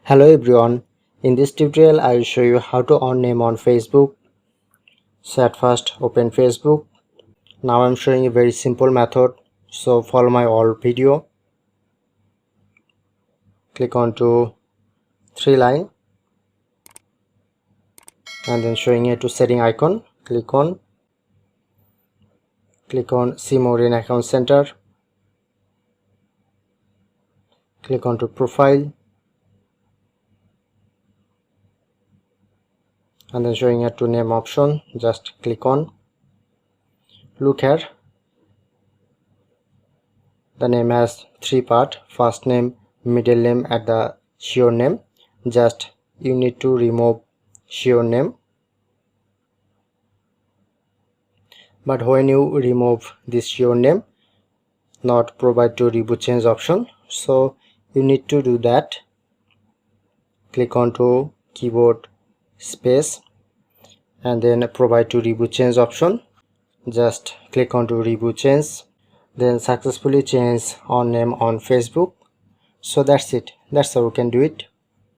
Hello everyone, in this tutorial I will show you how to on name on Facebook. So at first open Facebook. Now I'm showing a very simple method, so follow my old video. Click on to three line and then showing it to setting icon. Click on see more in account center. Click on to profile and then showing it to name option. Just click on. Look here, the name has three parts: first name, middle name and the sure name. Just you need to remove sure name, but when you remove this sure name, not provide to reboot change option, so you need to do that. Click on to keyboard space and then provide to reboot change option. Just click on to reboot change, then successfully change on name on Facebook. So that's it, that's how we can do it.